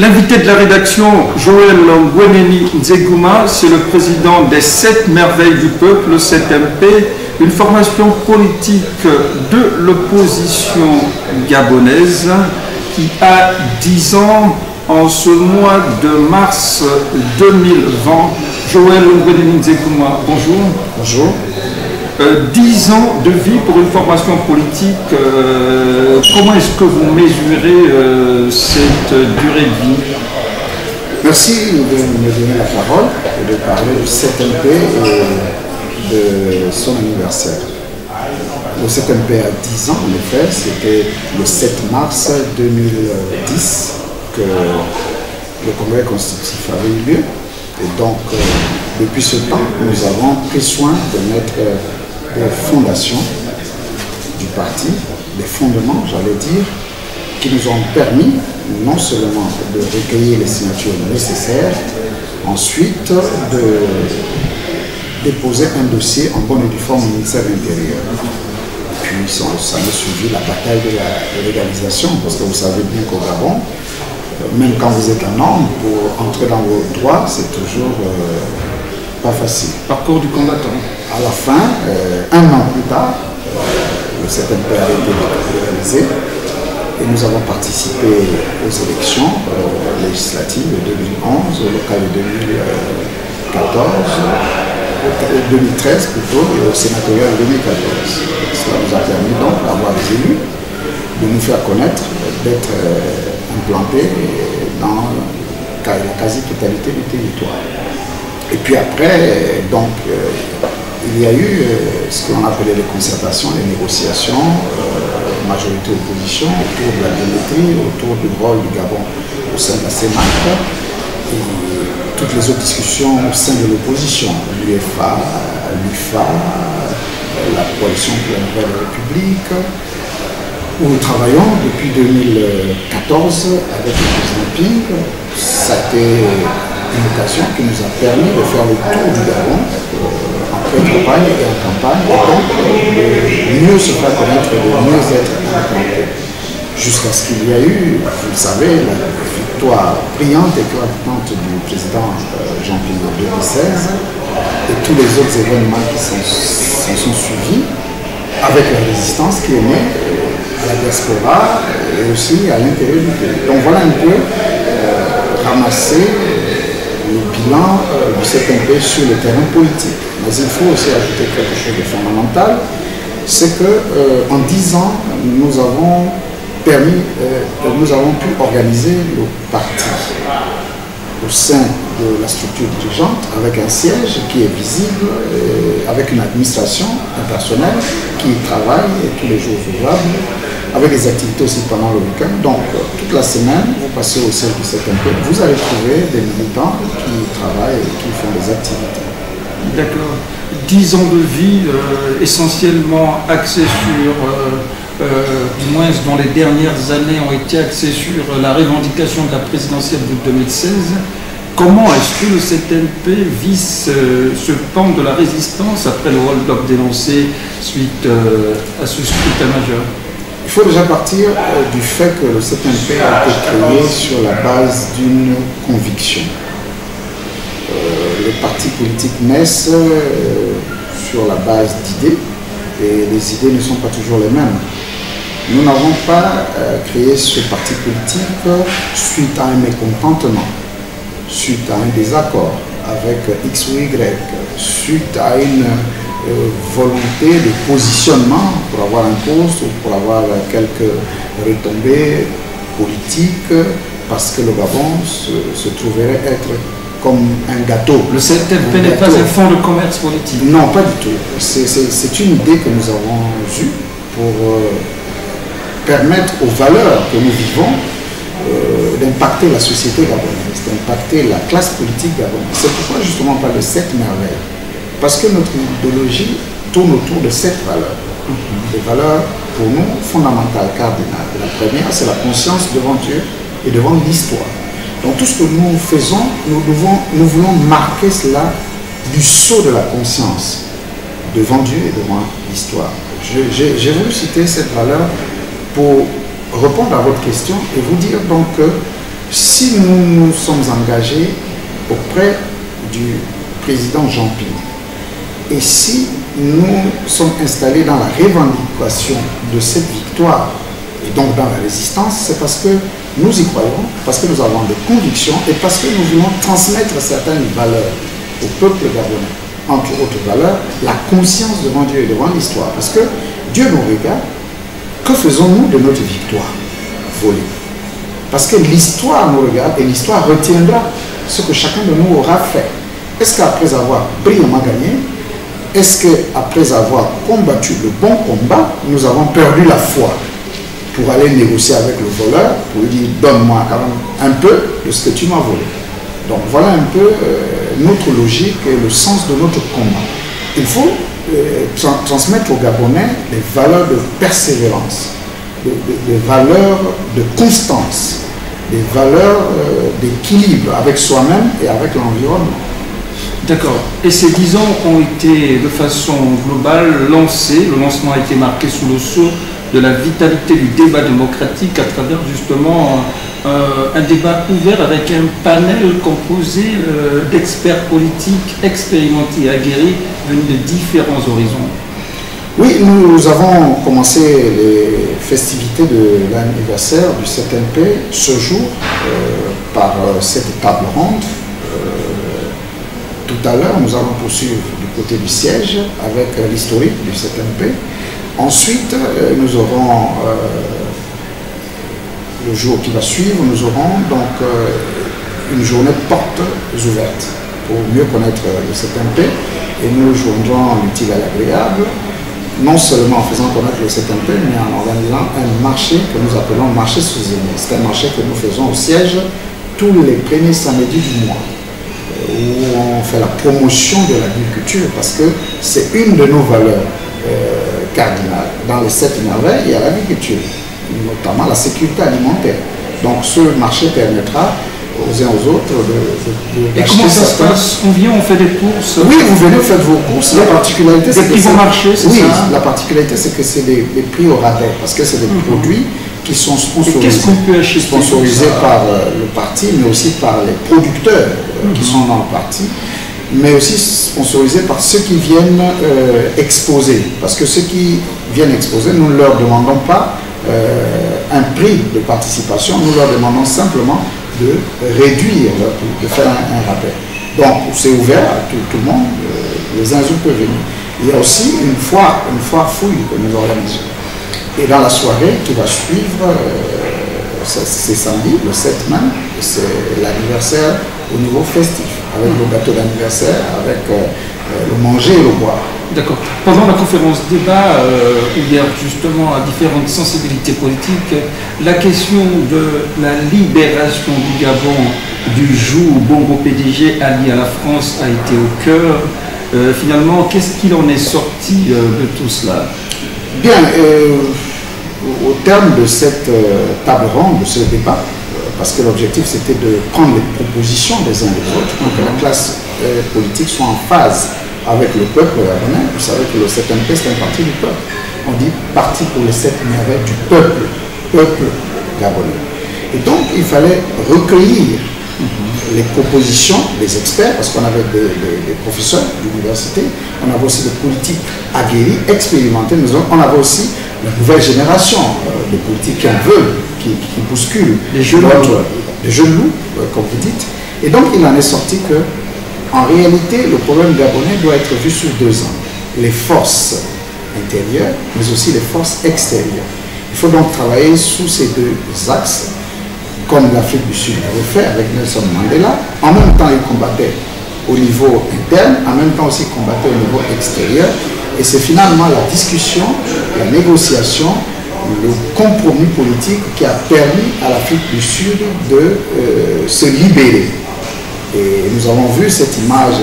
L'invité de la rédaction, Joël Ngweneni Nzeguma, c'est le président des 7 merveilles du peuple, le 7MP, une formation politique de l'opposition gabonaise qui a 10 ans en ce mois de mars 2020. Joël Ngweneni Nzeguma, bonjour. Bonjour. 10 ans de vie pour une formation politique, comment est-ce que vous mesurez cette durée de vie? Merci de me donner la parole et de parler du 7MP et de son anniversaire. Le 7MP a 10 ans, en effet, c'était le 7 mars 2010 que le congrès constitutif avait eu lieu. Et donc, depuis ce temps, nous avons pris soin de mettre des fondations du parti, des fondements, j'allais dire, qui nous ont permis non seulement de recueillir les signatures nécessaires, ensuite de déposer un dossier en bonne et due forme au ministère de l'Intérieur. Puis ça a suivi la bataille de la légalisation, parce que vous savez bien qu'au Gabon, même quand vous êtes un homme, pour entrer dans vos droits, c'est toujours pas facile. Parcours du combattant. À la fin, un an plus tard, le 7MP a été légalisé et nous avons participé aux élections législatives de 2011, locales de 2013 plutôt, et au sénatorial de 2014. Cela nous a permis donc d'avoir des élus, de nous faire connaître, d'être implantés dans la quasi-totalité du territoire. Et puis après, donc, il y a eu ce qu'on appelait les concertations, les négociations, majorité-opposition, autour de la biométrie, autour du rôle du Gabon au sein de la CEMAC, et toutes les autres discussions au sein de l'opposition, l'UFA, l'UFA, la coalition pour la Nouvelle République, où nous travaillons depuis 2014 avec le président Ping. Ça a été une occasion qui nous a permis de faire le tour du Gabon en pré-campagne et en campagne, et donc de mieux se faire connaître et de mieux être implanté. Jusqu'à ce qu'il y a eu, vous le savez, la victoire brillante et éclatante du président Jean Ping en 2016 et tous les autres événements qui s'en sont suivis, avec la résistance qui est née à la diaspora et aussi à l'intérieur du pays. Donc voilà un peu ramasser le bilan du 7MP sur le terrain politique. Mais il faut aussi ajouter quelque chose de fondamental, c'est qu'en 10 ans, nous avons pu organiser le parti au sein de la structure dirigeante avec un siège qui est visible, avec une administration, un personnel qui travaille tous les jours ouvrables, avec des activités aussi pendant le week-end. Donc, toute la semaine, vous passez au siège du 7MP, vous allez trouver des militants qui travaillent et qui font des activités. D'accord. 10 ans de vie essentiellement axés sur, du moins dans les dernières années, ont été axés sur la revendication de la présidentielle de 2016. Comment est-ce que le 7MP vit ce pan de la résistance après le hold-up dénoncé suite à ce scrutin majeur? Il faut déjà partir du fait que le 7MP a été créé sur la base d'une conviction. Les partis politiques naissent sur la base d'idées et les idées ne sont pas toujours les mêmes. Nous n'avons pas créé ce parti politique suite à un mécontentement, suite à un désaccord avec X ou Y, suite à une volonté de positionnement pour avoir un poste ou pour avoir quelques retombées politiques parce que le Gabon se trouverait être comme un gâteau. Le 7MP n'est pas un fonds de commerce politique? Non, pas du tout. C'est une idée que nous avons eue pour permettre aux valeurs que nous vivons d'impacter la société gabonaise, d'impacter la classe politique gabonaise. C'est pourquoi justement on parle de 7 merveilles. Parce que notre idéologie tourne autour de 7 valeurs. Des valeurs pour nous fondamentales, cardinales. La première, c'est la conscience devant Dieu et devant l'histoire. Donc tout ce que nous faisons, nous voulons marquer cela du sceau de la conscience devant Dieu et devant l'histoire. J'ai voulu citer cette valeur pour répondre à votre question et vous dire donc que si nous nous sommes engagés auprès du président Jean Ping, et si nous sommes installés dans la revendication de cette victoire, et donc dans la résistance, c'est parce que nous y croyons, parce que nous avons des convictions et parce que nous voulons transmettre certaines valeurs au peuple gabonais. Entre autres valeurs, la conscience devant Dieu et devant l'histoire. Parce que Dieu nous regarde, que faisons-nous de notre victoire volée? Parce que l'histoire nous regarde et l'histoire retiendra ce que chacun de nous aura fait. Est-ce qu'après avoir brillamment gagné, est-ce qu'après avoir combattu le bon combat, nous avons perdu la foi pour aller négocier avec le voleur, pour lui dire donne-moi quand même un peu de ce que tu m'as volé? Donc voilà un peu notre logique et le sens de notre combat. Il faut transmettre aux Gabonais des valeurs de persévérance, des valeurs de constance, des valeurs d'équilibre avec soi-même et avec l'environnement. D'accord. Et ces 10 ans ont été de façon globale lancés. Le lancement a été marqué sous le sceau de la vitalité du débat démocratique à travers justement un débat ouvert avec un panel composé d'experts politiques expérimentés et aguerris venus de différents horizons. Oui, nous avons commencé les festivités de l'anniversaire du CNP ce jour par cette table ronde. Tout à l'heure, nous allons poursuivre du côté du siège avec l'historique du CNP. Ensuite, nous aurons le jour qui va suivre, nous aurons donc une journée portes ouvertes pour mieux connaître le CNP et nous joindrons l'utile à l'agréable, non seulement en faisant connaître le CNP, mais en organisant un marché que nous appelons marché sous-aîné. C'est un marché que nous faisons au siège tous les premiers samedis du mois, où on fait la promotion de l'agriculture parce que c'est une de nos valeurs cardinales. Dans les 7 merveilles, il y a l'agriculture, notamment la sécurité alimentaire. Donc ce marché permettra aux uns aux autres de et comment ça se passe? On vient, on fait des courses? Oui, vous venez, vous faites vos courses. La particularité, c'est que c'est marché, c'est oui, ça? La particularité, c'est que c'est des prix au rabais, parce que c'est des produits qui sont sponsorisés. Qu'est-ce qu'on peut acheter? Sponsorisés par le parti, mais aussi par les producteurs qui sont dans le parti, mais aussi sponsorisés par ceux qui viennent exposer. Parce que ceux qui viennent exposer, nous ne leur demandons pas un prix de participation, nous leur demandons simplement de réduire leur prix, de faire un rappel. Donc c'est ouvert à tout le monde, les uns et les autres peuvent venir. Il y a aussi une foire fouille que nous organisons. Et dans la soirée qui va suivre, c'est samedi, le 7 mai, c'est l'anniversaire au niveau festif, avec le gâteau d'anniversaire, avec le manger et le boire. D'accord. Pendant la conférence débat, où il y a justement à différentes sensibilités politiques, la question de la libération du Gabon du joug Bongo PDG allié à la France a été au cœur. Finalement, qu'est-ce qu'il en est sorti de tout cela? Bien, au terme de cette table ronde, de ce débat, parce que l'objectif c'était de prendre les propositions des uns et des autres pour que la classe politique soit en phase avec le peuple gabonais. Vous savez que le CNP c'est un parti du peuple. On dit parti pour les 7 merveilles du peuple gabonais. Et donc il fallait recueillir les propositions des experts, parce qu'on avait des professeurs d'université, on avait aussi des politiques aguerris, expérimentés, on avait aussi la nouvelle génération de politiques qui en veulent, qui bousculent, des jeunes loups, comme vous dites. Et donc il en est sorti que en réalité, le problème gabonais doit être vu sur 2 ans. Les forces intérieures, mais aussi les forces extérieures. Il faut donc travailler sous ces 2 axes, comme l'Afrique du Sud l'avait fait avec Nelson Mandela. En même temps, il combattait au niveau interne, en même temps aussi il combattait au niveau extérieur. Et c'est finalement la discussion, la négociation, le compromis politique qui a permis à l'Afrique du Sud de se libérer. Et nous avons vu cette image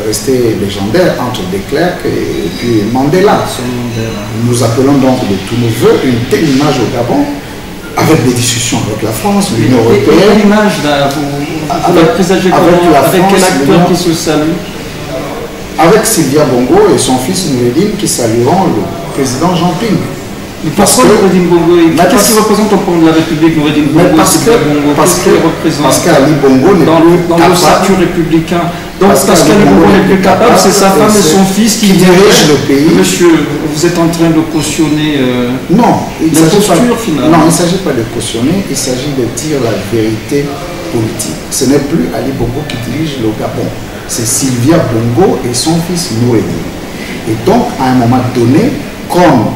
rester légendaire entre De Klerk et puis Mandela. Nous appelons donc de tous nos voeux une telle image au Gabon, avec des discussions avec la France, l'Union européenne. Quelle image là, vous la présagez avec quel acteur qui se salue? Avec Sylvia Bongo et son fils Noureddine qui salueront le président Jean Ping. Pourquoi Noureddin Bongo? Qu'est-ce qu'il représente au plan de la République, Noureddin Bongo? Parce qu'Ali Bongo n'est plus dans le statut républicain. Donc parce qu'Ali Bongo n'est plus capable, c'est sa femme et son fils qui dirigent le pays. Monsieur, vous êtes en train de cautionner l'imposture finalement. Non, il ne s'agit pas de cautionner, il s'agit de dire la vérité politique. Ce n'est plus Ali Bongo qui dirige le Gabon, c'est Sylvia Bongo et son fils Noureddin. Et donc, à un moment donné, comme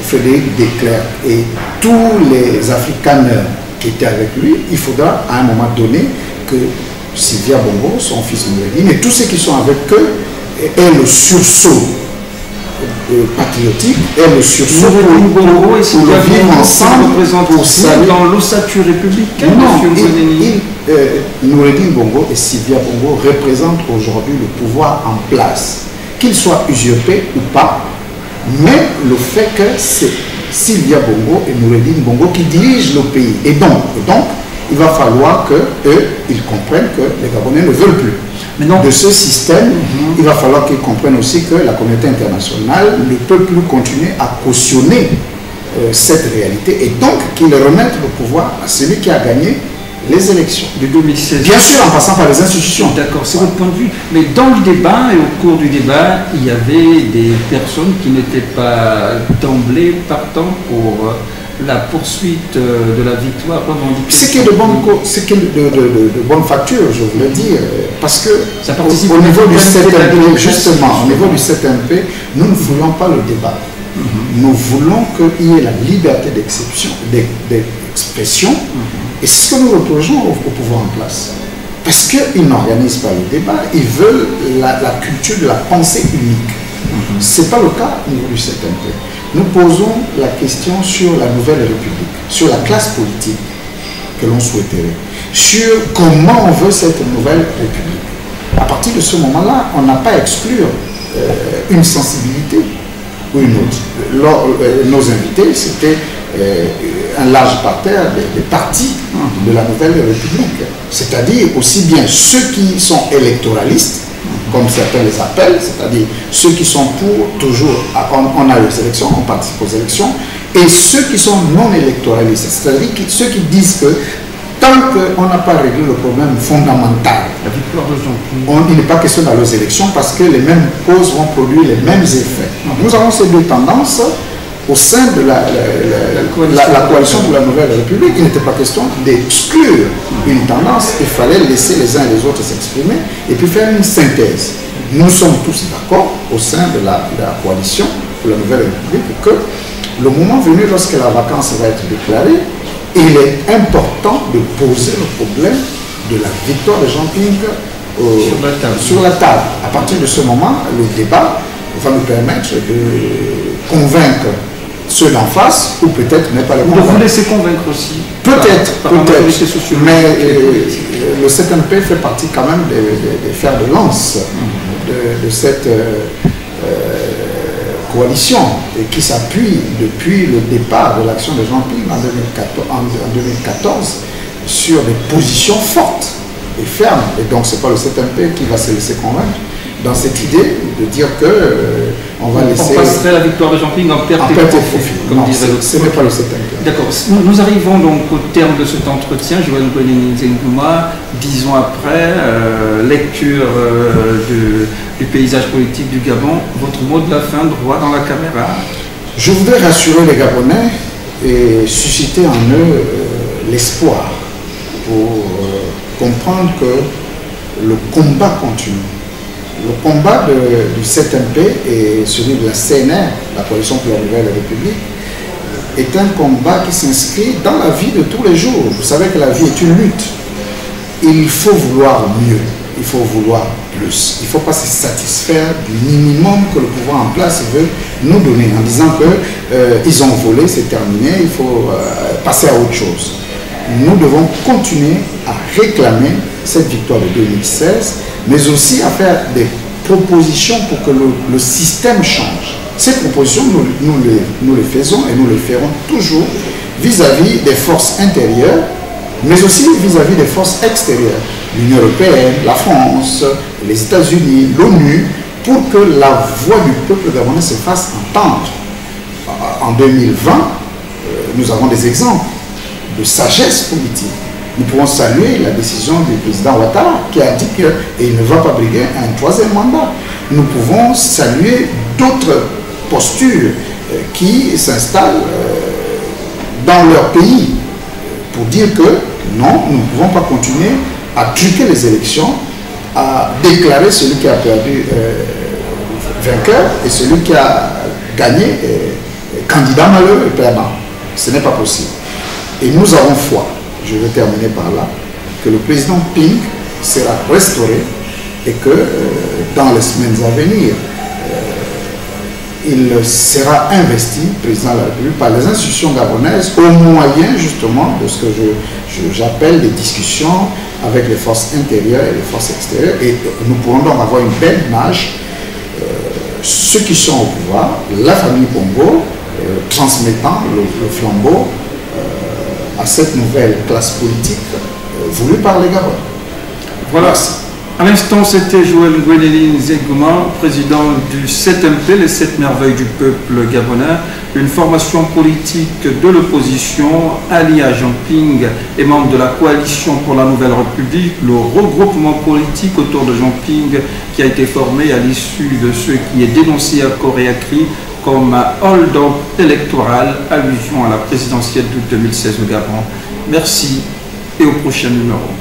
Frédéric Declercq et tous les Afrikaners qui étaient avec lui, il faudra à un moment donné que Sylvia Bongo, son fils Noureddin, et tous ceux qui sont avec eux aient le sursaut patriotique, aient le sursaut pour le vivre ensemble pour saluer dans l'ossature républicain. Noureddin Bongo et Sylvia Bongo représentent aujourd'hui le pouvoir en place, qu'il soit usurpé ou pas, mais le fait que c'est Sylvia Bongo et Noureddin Bongo qui dirigent le pays. Et donc il va falloir qu'eux, ils comprennent que les Gabonais ne veulent plus de ce système. Il va falloir qu'ils comprennent aussi que la communauté internationale ne peut plus continuer à cautionner cette réalité, et donc qu'ils remettent le pouvoir à celui qui a gagné les élections de 2016. Bien sûr, en passant par les institutions. D'accord, c'est votre point de vue. Mais dans le débat et au cours du débat, il y avait des personnes qui n'étaient pas d'emblée partant pour la poursuite de la victoire revendiquée. Ce qui est de bonne facture, je voulais dire, parce que ça participe au niveau du 7MP, justement, au niveau du 7MP, nous ne voulions pas le débat. Nous voulons qu'il y ait la liberté d'expression, et c'est ce que nous reprochons au pouvoir en place. Parce qu'ils n'organisent pas le débat, ils veulent la culture de la pensée unique. Ce n'est pas le cas au niveau du 7MP. Nous posons la question sur la nouvelle République, sur la classe politique que l'on souhaiterait, sur comment on veut cette nouvelle République. À partir de ce moment-là, on n'a pas à exclure une sensibilité ou une autre. Nos invités, c'était un large parterre des partis de la nouvelle République, c'est-à-dire aussi bien ceux qui sont électoralistes, comme certains les appellent, c'est-à-dire ceux qui sont pour toujours, on a les élections, on participe aux élections, et ceux qui sont non électoralistes, c'est-à-dire ceux qui disent que tant qu'on n'a pas réglé le problème fondamental, il n'est pas question d'aller aux élections parce que les mêmes causes vont produire les mêmes effets. Donc, nous avons ces deux tendances au sein de la coalition de la nouvelle République. Il n'était pas question d'exclure une tendance, il fallait laisser les uns et les autres s'exprimer et puis faire une synthèse. Nous sommes tous d'accord au sein de la coalition de la nouvelle République que le moment venu, lorsque la vacance va être déclarée, il est important de poser le problème de la victoire de Jean-Ping sur la table. À partir de ce moment, le débat va nous permettre de convaincre ceux d'en face, ou peut-être n'est pas le convaincre. Vous vous laissez convaincre aussi. Peut-être, mais le 7MP fait partie quand même des fers de lance de cette coalition, et qui s'appuie depuis le départ de l'action de Jean-Ping en 2014 sur des positions fortes et fermes. Et donc c'est pas le 7MP qui va se laisser convaincre dans cette idée de dire que on va laisser... On passerait la victoire de Jean-Ping en perte et profit, comme dirait l'autre. Ce n'est pas le 7MP. D'accord. Nous arrivons donc au terme de cet entretien. Joël Nkouma, 10 ans après, lecture du paysage politique du Gabon. Votre mot de la fin, droit dans la caméra. Je voudrais rassurer les Gabonais et susciter en eux l'espoir pour comprendre que le combat continue. Le combat du 7MP et celui de la CNR, la Coalition pour la Nouvelle République, est un combat qui s'inscrit dans la vie de tous les jours. Vous savez que la vie est une lutte. Il faut vouloir mieux, il faut vouloir plus. Il ne faut pas se satisfaire du minimum que le pouvoir en place veut nous donner en disant qu'ils ont volé, c'est terminé, il faut passer à autre chose. Nous devons continuer à réclamer cette victoire de 2016, mais aussi à faire des propositions pour que le système change. Ces propositions, nous les faisons et nous les ferons toujours vis-à-vis des forces intérieures, mais aussi vis-à-vis des forces extérieures. L'Union européenne, la France, les États-Unis, l'ONU, pour que la voix du peuple gabonais se fasse entendre. en 2020, nous avons des exemples de sagesse politique. Nous pouvons saluer la décision du président Ouattara qui a dit qu'il ne va pas briguer un troisième mandat. Nous pouvons saluer d'autres postures qui s'installent dans leur pays pour dire que non, nous ne pouvons pas continuer à truquer les élections, à déclarer celui qui a perdu vainqueur et celui qui a gagné candidat malheureux et perdant. Ce n'est pas possible. Et nous avons foi, je vais terminer par là, que le président Ping sera restauré et que dans les semaines à venir, il sera investi, président de la République, par les institutions gabonaises au moyen justement de ce que j'appelle des discussions avec les forces intérieures et les forces extérieures. Et nous pourrons donc avoir une belle image, ceux qui sont au pouvoir, la famille Bongo, transmettant le flambeau à cette nouvelle classe politique voulue par les Gabonais. Voilà. À l'instant, c'était Joël Ngouéléline Zegouma, président du 7MP, les 7 merveilles du peuple gabonais, une formation politique de l'opposition, allié à Jean Ping et membre de la coalition pour la Nouvelle République, le regroupement politique autour de Jean Ping qui a été formé à l'issue de ce qui est dénoncé à corps et à cri comme hold-up électoral, allusion à la présidentielle de 2016 au Gabon. Merci et au prochain numéro.